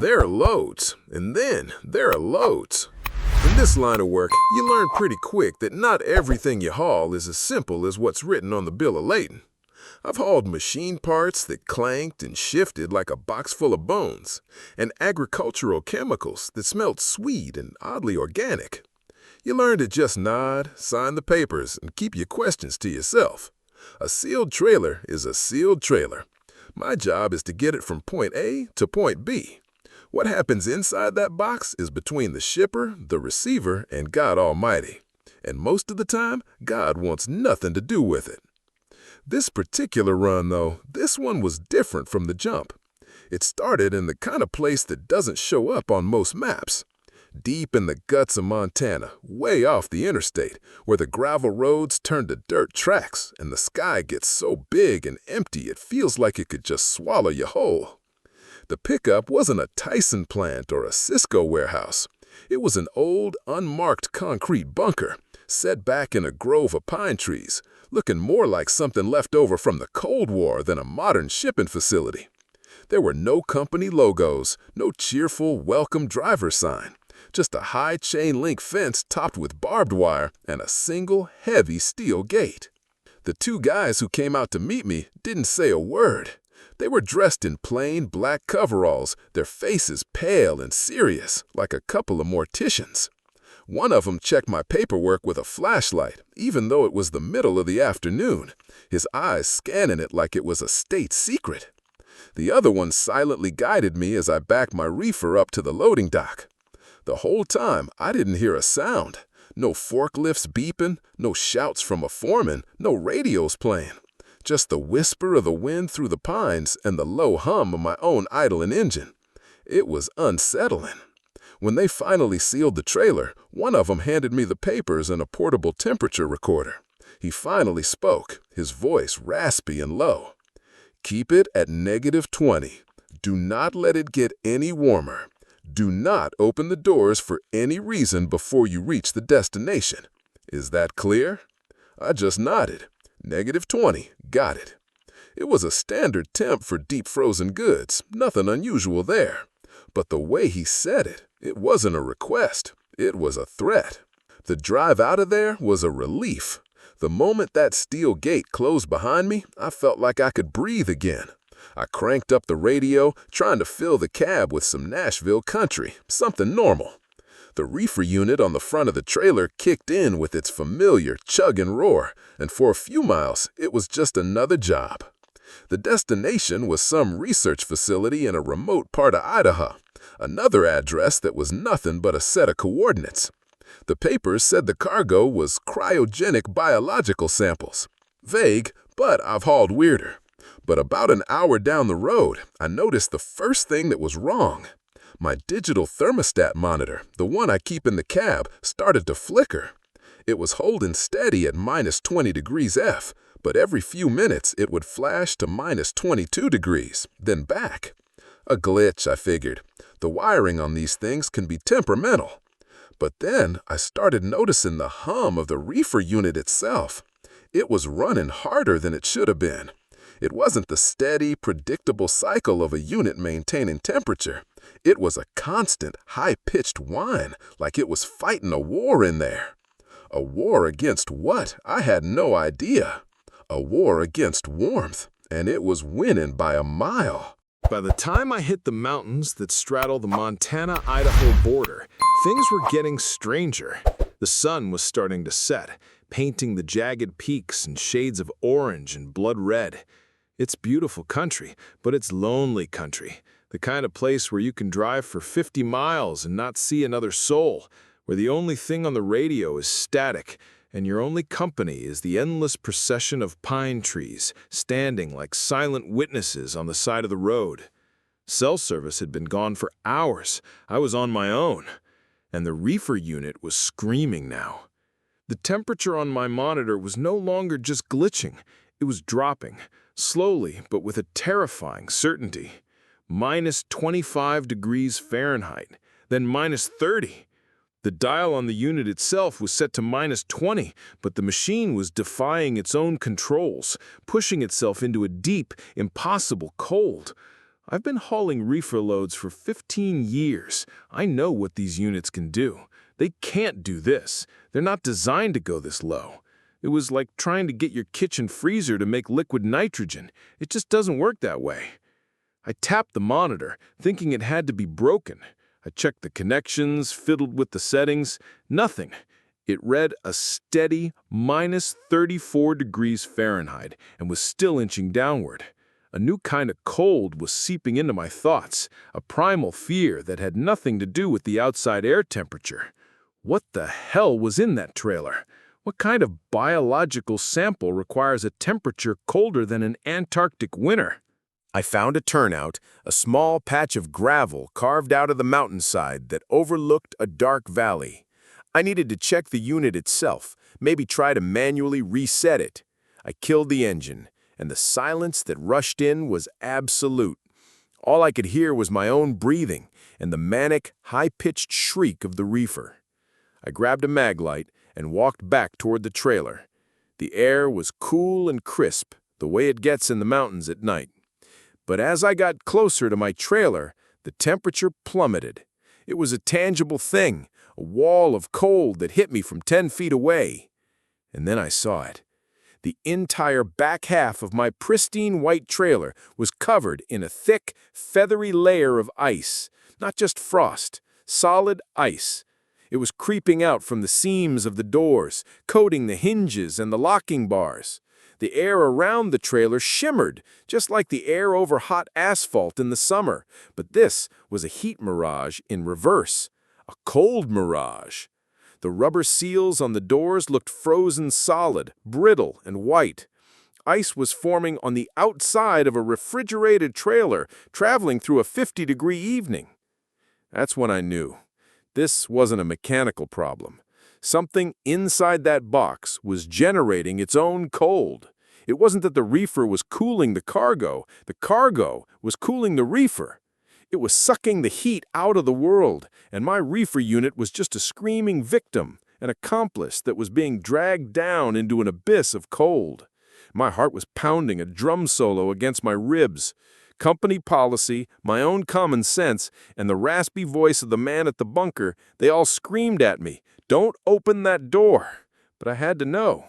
There are loads, and then there are loads. In this line of work, you learn pretty quick that not everything you haul is as simple as what's written on the bill of lading. I've hauled machine parts that clanked and shifted like a box full of bones, and agricultural chemicals that smelled sweet and oddly organic. You learn to just nod, sign the papers, and keep your questions to yourself. A sealed trailer is a sealed trailer. My job is to get it from point A to point B. What happens inside that box is between the shipper, the receiver, and God Almighty. And most of the time, God wants nothing to do with it. This particular run, though, this one was different from the jump. It started in the kind of place that doesn't show up on most maps. Deep in the guts of Montana, way off the interstate, where the gravel roads turn to dirt tracks and the sky gets so big and empty it feels like it could just swallow you whole. The pickup wasn't a Tyson plant or a Cisco warehouse. It was an old, unmarked concrete bunker, set back in a grove of pine trees, looking more like something left over from the Cold War than a modern shipping facility. There were no company logos, no cheerful welcome driver sign, just a high chain-link fence topped with barbed wire and a single, heavy steel gate. The two guys who came out to meet me didn't say a word. They were dressed in plain black coveralls, their faces pale and serious, like a couple of morticians. One of them checked my paperwork with a flashlight, even though it was the middle of the afternoon, his eyes scanning it like it was a state secret. The other one silently guided me as I backed my reefer up to the loading dock. The whole time, I didn't hear a sound. No forklifts beeping, no shouts from a foreman, no radios playing. Just the whisper of the wind through the pines and the low hum of my own idling engine. It was unsettling. When they finally sealed the trailer, one of them handed me the papers and a portable temperature recorder. He finally spoke, his voice raspy and low. "Keep it at -20. Do not let it get any warmer. Do not open the doors for any reason before you reach the destination. Is that clear?" I just nodded. -20, got it. It was a standard temp for deep frozen goods, nothing unusual there. But the way he said it, it wasn't a request, it was a threat. The drive out of there was a relief. The moment that steel gate closed behind me, I felt like I could breathe again. I cranked up the radio, trying to fill the cab with some Nashville country, something normal. The reefer unit on the front of the trailer kicked in with its familiar chug and roar, and for a few miles, it was just another job. The destination was some research facility in a remote part of Idaho, another address that was nothing but a set of coordinates. The papers said the cargo was cryogenic biological samples. Vague, but I've hauled weirder. But about an hour down the road, I noticed the first thing that was wrong. My digital thermostat monitor, the one I keep in the cab, started to flicker. It was holding steady at -20 degrees F, but every few minutes it would flash to -22 degrees, then back. A glitch, I figured. The wiring on these things can be temperamental. But then I started noticing the hum of the reefer unit itself. It was running harder than it should have been. It wasn't the steady, predictable cycle of a unit maintaining temperature. It was a constant, high-pitched whine, like it was fighting a war in there. A war against what? I had no idea. A war against warmth, and it was winning by a mile. By the time I hit the mountains that straddle the Montana-Idaho border, things were getting stranger. The sun was starting to set, painting the jagged peaks in shades of orange and blood red. It's beautiful country, but it's lonely country. The kind of place where you can drive for 50 miles and not see another soul, where the only thing on the radio is static, and your only company is the endless procession of pine trees, standing like silent witnesses on the side of the road. Cell service had been gone for hours. I was on my own, and the reefer unit was screaming now. The temperature on my monitor was no longer just glitching. It was dropping, slowly but with a terrifying certainty. -25 degrees Fahrenheit, then -30. The dial on the unit itself was set to -20, but the machine was defying its own controls, pushing itself into a deep, impossible cold. I've been hauling reefer loads for 15 years. I know what these units can do. They can't do this. They're not designed to go this low. It was like trying to get your kitchen freezer to make liquid nitrogen. It just doesn't work that way. I tapped the monitor, thinking it had to be broken. I checked the connections, fiddled with the settings. Nothing. It read a steady minus 34 degrees Fahrenheit and was still inching downward. A new kind of cold was seeping into my thoughts, a primal fear that had nothing to do with the outside air temperature. What the hell was in that trailer? What kind of biological sample requires a temperature colder than an Antarctic winter? I found a turnout, a small patch of gravel carved out of the mountainside that overlooked a dark valley. I needed to check the unit itself, maybe try to manually reset it. I killed the engine, and the silence that rushed in was absolute. All I could hear was my own breathing and the manic, high-pitched shriek of the reefer. I grabbed a mag light and walked back toward the trailer. The air was cool and crisp, the way it gets in the mountains at night. But as I got closer to my trailer, the temperature plummeted. It was a tangible thing, a wall of cold that hit me from 10 feet away. And then I saw it. The entire back half of my pristine white trailer was covered in a thick, feathery layer of ice. Not just frost, solid ice. It was creeping out from the seams of the doors, coating the hinges and the locking bars. The air around the trailer shimmered, just like the air over hot asphalt in the summer. But this was a heat mirage in reverse, a cold mirage. The rubber seals on the doors looked frozen solid, brittle, and white. Ice was forming on the outside of a refrigerated trailer, traveling through a 50-degree evening. That's when I knew. This wasn't a mechanical problem. Something inside that box was generating its own cold. It wasn't that the reefer was cooling the cargo was cooling the reefer. It was sucking the heat out of the world, and my reefer unit was just a screaming victim, an accomplice that was being dragged down into an abyss of cold. My heart was pounding a drum solo against my ribs. Company policy, my own common sense, and the raspy voice of the man at the bunker, they all screamed at me, "Don't open that door." But I had to know.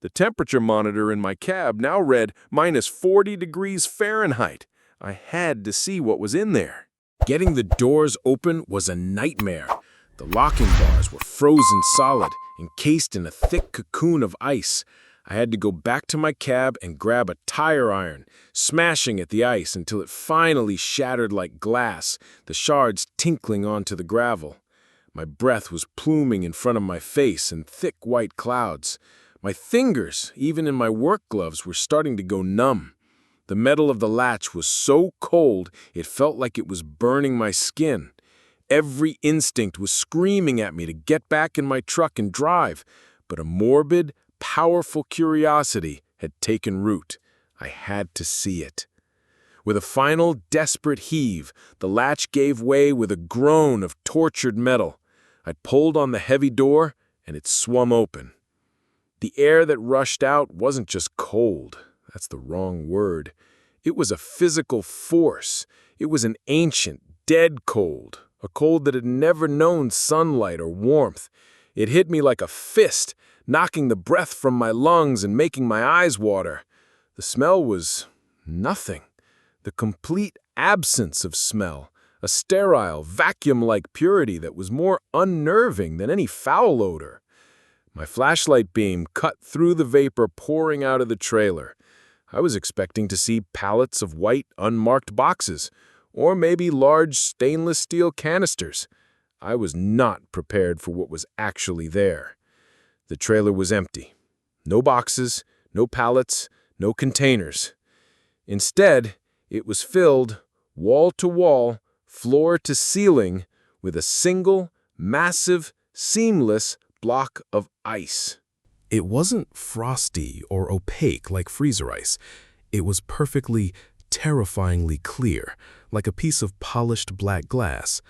The temperature monitor in my cab now read minus 40 degrees Fahrenheit. I had to see what was in there. Getting the doors open was a nightmare. The locking bars were frozen solid, encased in a thick cocoon of ice. I had to go back to my cab and grab a tire iron, smashing at the ice until it finally shattered like glass, the shards tinkling onto the gravel. My breath was pluming in front of my face in thick white clouds. My fingers, even in my work gloves, were starting to go numb. The metal of the latch was so cold it felt like it was burning my skin. Every instinct was screaming at me to get back in my truck and drive, but a morbid, powerful curiosity had taken root. I had to see it. With a final, desperate heave, the latch gave way with a groan of tortured metal. I pulled on the heavy door, and it swung open. The air that rushed out wasn't just cold. That's the wrong word. It was a physical force. It was an ancient, dead cold, a cold that had never known sunlight or warmth. It hit me like a fist, knocking the breath from my lungs and making my eyes water. The smell was nothing. The complete absence of smell, a sterile, vacuum-like purity that was more unnerving than any foul odor. My flashlight beam cut through the vapor pouring out of the trailer. I was expecting to see pallets of white, unmarked boxes, or maybe large stainless steel canisters. I was not prepared for what was actually there. The trailer was empty. No boxes, no pallets, no containers. Instead, it was filled, wall to wall, floor to ceiling, with a single, massive, seamless block of ice. It wasn't frosty or opaque like freezer ice. It was perfectly, terrifyingly clear, like a piece of polished black glass.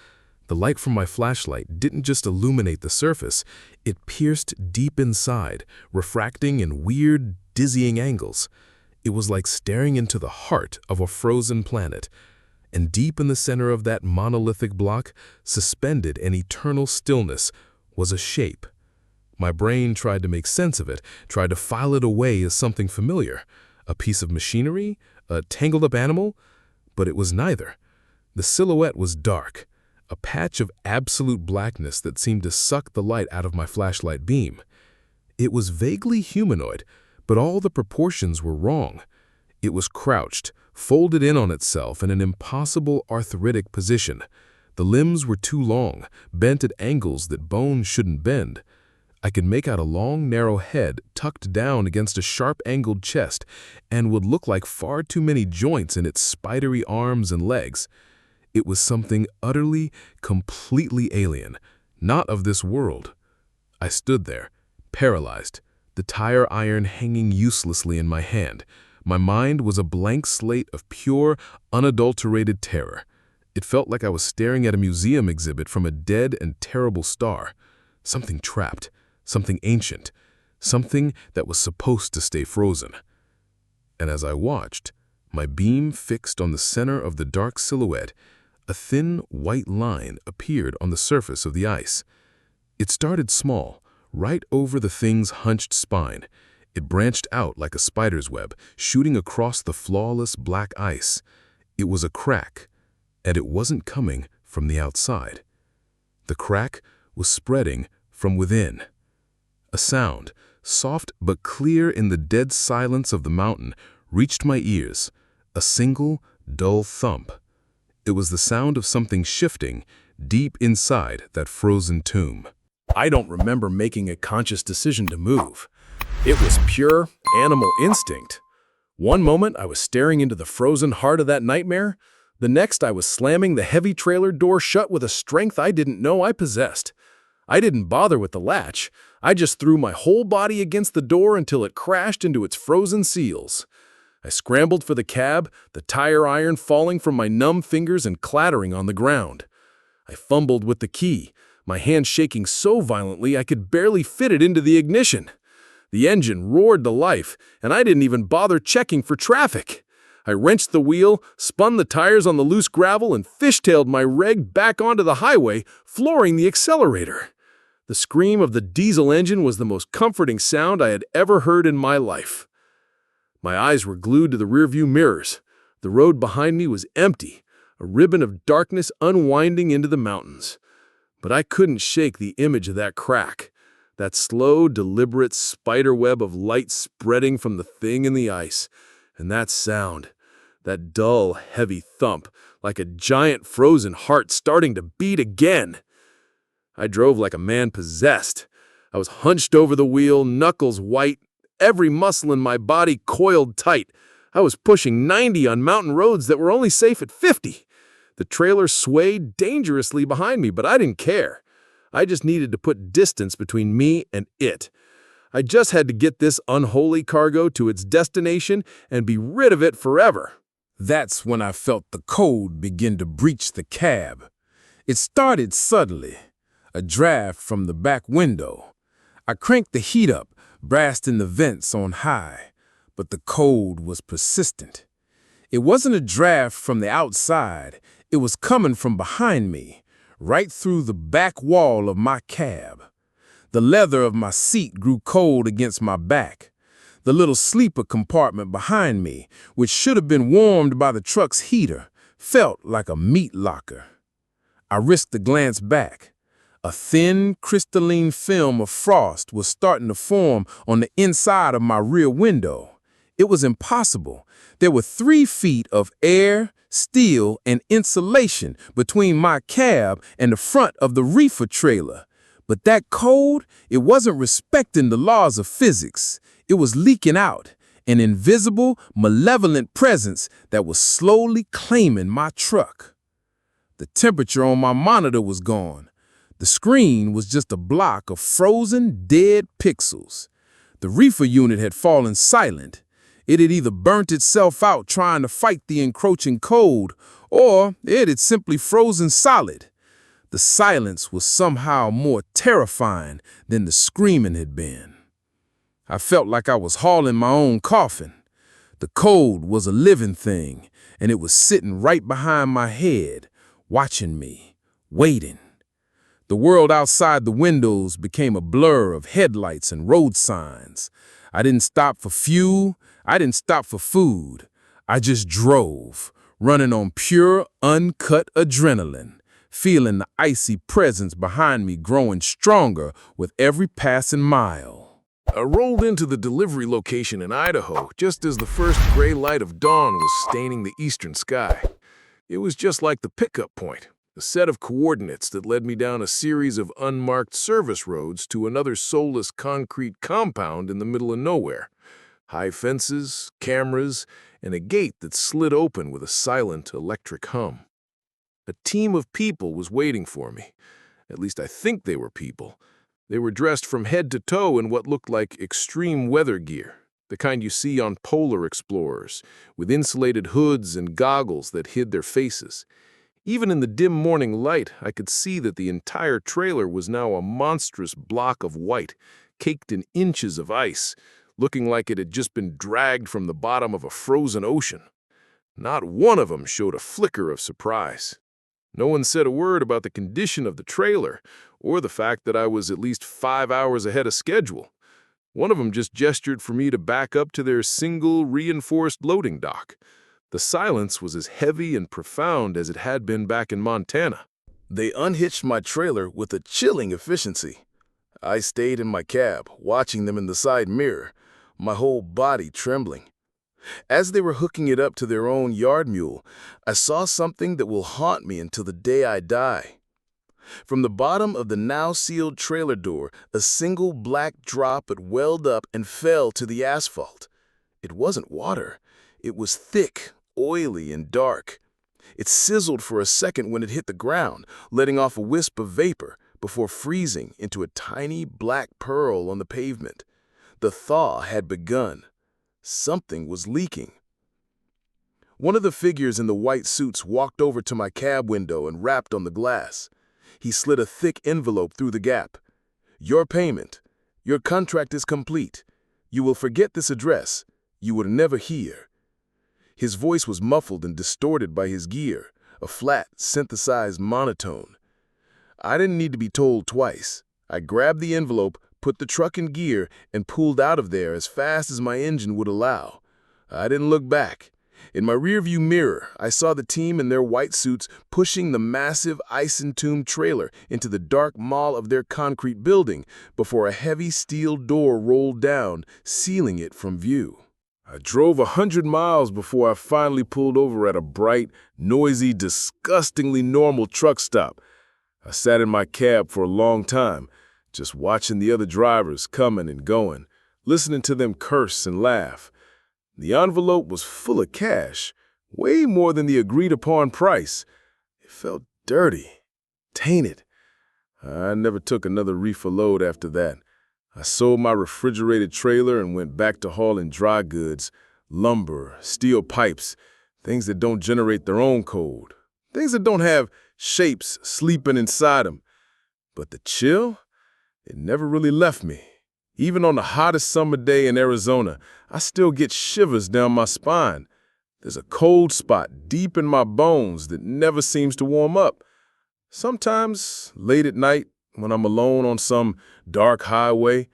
The light from my flashlight didn't just illuminate the surface, it pierced deep inside, refracting in weird, dizzying angles. It was like staring into the heart of a frozen planet. And deep in the center of that monolithic block, suspended in eternal stillness, was a shape. My brain tried to make sense of it, tried to file it away as something familiar. A piece of machinery? A tangled-up animal? But it was neither. The silhouette was dark, a patch of absolute blackness that seemed to suck the light out of my flashlight beam. It was vaguely humanoid, but all the proportions were wrong. It was crouched, folded in on itself in an impossible arthritic position. The limbs were too long, bent at angles that bone shouldn't bend. I could make out a long, narrow head tucked down against a sharp-angled chest and would look like far too many joints in its spidery arms and legs. It was something utterly, completely alien, not of this world. I stood there, paralyzed, the tire iron hanging uselessly in my hand. My mind was a blank slate of pure, unadulterated terror. It felt like I was staring at a museum exhibit from a dead and terrible star. Something trapped, something ancient, something that was supposed to stay frozen. And as I watched, my beam fixed on the center of the dark silhouette, a thin white line appeared on the surface of the ice. It started small, right over the thing's hunched spine. It branched out like a spider's web, shooting across the flawless black ice. It was a crack, and it wasn't coming from the outside. The crack was spreading from within. A sound, soft but clear in the dead silence of the mountain, reached my ears, a single, dull thump. It was the sound of something shifting deep inside that frozen tomb. I don't remember making a conscious decision to move. It was pure animal instinct. One moment I was staring into the frozen heart of that nightmare. The next I was slamming the heavy trailer door shut with a strength I didn't know I possessed. I didn't bother with the latch. I just threw my whole body against the door until it crashed into its frozen seals. I scrambled for the cab, the tire iron falling from my numb fingers and clattering on the ground. I fumbled with the key, my hand shaking so violently I could barely fit it into the ignition. The engine roared to life, and I didn't even bother checking for traffic. I wrenched the wheel, spun the tires on the loose gravel, and fishtailed my reg back onto the highway, flooring the accelerator. The scream of the diesel engine was the most comforting sound I had ever heard in my life. My eyes were glued to the rearview mirrors. The road behind me was empty, a ribbon of darkness unwinding into the mountains. But I couldn't shake the image of that crack, that slow, deliberate spiderweb of light spreading from the thing in the ice, and that sound, that dull, heavy thump, like a giant frozen heart starting to beat again. I drove like a man possessed. I was hunched over the wheel, knuckles white, every muscle in my body coiled tight. I was pushing 90 on mountain roads that were only safe at 50. The trailer swayed dangerously behind me, but I didn't care. I just needed to put distance between me and it. I just had to get this unholy cargo to its destination and be rid of it forever. That's when I felt the cold begin to breach the cab. It started suddenly, a draft from the back window. I cranked the heat up, blasting the vents on high, but the cold was persistent. It wasn't a draft from the outside, it was coming from behind me, right through the back wall of my cab. The leather of my seat grew cold against my back. The little sleeper compartment behind me, which should have been warmed by the truck's heater, felt like a meat locker. I risked a glance back. A thin, crystalline film of frost was starting to form on the inside of my rear window. It was impossible. There were 3 feet of air, steel, and insulation between my cab and the front of the reefer trailer. But that cold, it wasn't respecting the laws of physics. It was leaking out, an invisible, malevolent presence that was slowly claiming my truck. The temperature on my monitor was gone. The screen was just a block of frozen, dead pixels. The reefer unit had fallen silent. It had either burnt itself out trying to fight the encroaching cold, or it had simply frozen solid. The silence was somehow more terrifying than the screaming had been. I felt like I was hauling my own coffin. The cold was a living thing, and it was sitting right behind my head, watching me, waiting. The world outside the windows became a blur of headlights and road signs. I didn't stop for fuel. I didn't stop for food. I just drove, running on pure, uncut adrenaline, feeling the icy presence behind me growing stronger with every passing mile. I rolled into the delivery location in Idaho just as the first gray light of dawn was staining the eastern sky. It was just like the pickup point, a set of coordinates that led me down a series of unmarked service roads to another soulless concrete compound in the middle of nowhere. High fences, cameras, and a gate that slid open with a silent electric hum. A team of people was waiting for me. At least I think they were people. They were dressed from head to toe in what looked like extreme weather gear, the kind you see on polar explorers, with insulated hoods and goggles that hid their faces. Even in the dim morning light, I could see that the entire trailer was now a monstrous block of white, caked in inches of ice, looking like it had just been dragged from the bottom of a frozen ocean. Not one of them showed a flicker of surprise. No one said a word about the condition of the trailer, or the fact that I was at least 5 hours ahead of schedule. One of them just gestured for me to back up to their single reinforced loading dock. The silence was as heavy and profound as it had been back in Montana. They unhitched my trailer with a chilling efficiency. I stayed in my cab, watching them in the side mirror, my whole body trembling. As they were hooking it up to their own yard mule, I saw something that will haunt me until the day I die. From the bottom of the now-sealed trailer door, a single black drop had welled up and fell to the asphalt. It wasn't water. It was thick, oily, and dark. It sizzled for a second when it hit the ground, letting off a wisp of vapor before freezing into a tiny black pearl on the pavement. The thaw had begun. Something was leaking. One of the figures in the white suits walked over to my cab window and rapped on the glass. He slid a thick envelope through the gap. "Your payment. Your contract is complete. You will forget this address. You will never hear." His voice was muffled and distorted by his gear, a flat, synthesized monotone. I didn't need to be told twice. I grabbed the envelope, put the truck in gear, and pulled out of there as fast as my engine would allow. I didn't look back. In my rearview mirror, I saw the team in their white suits pushing the massive ice-entombed trailer into the dark maw of their concrete building before a heavy steel door rolled down, sealing it from view. I drove 100 miles before I finally pulled over at a bright, noisy, disgustingly normal truck stop. I sat in my cab for a long time, just watching the other drivers coming and going, listening to them curse and laugh. The envelope was full of cash, way more than the agreed-upon price. It felt dirty, tainted. I never took another reefer load after that. I sold my refrigerated trailer and went back to hauling dry goods, lumber, steel pipes, things that don't generate their own cold, things that don't have shapes sleeping inside them. But the chill? It never really left me. Even on the hottest summer day in Arizona, I still get shivers down my spine. There's a cold spot deep in my bones that never seems to warm up. Sometimes, late at night, when I'm alone on some dark highway,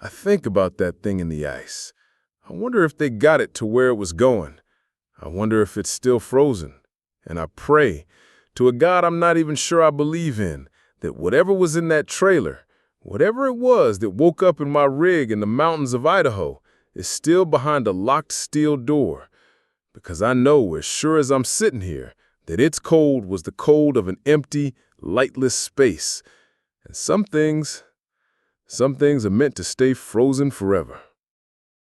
I think about that thing in the ice. I wonder if they got it to where it was going. I wonder if it's still frozen. And I pray to a God I'm not even sure I believe in, that whatever was in that trailer, whatever it was that woke up in my rig in the mountains of Idaho, is still behind a locked steel door. Because I know, as sure as I'm sitting here, that its cold was the cold of an empty, lightless space. And some things are meant to stay frozen forever.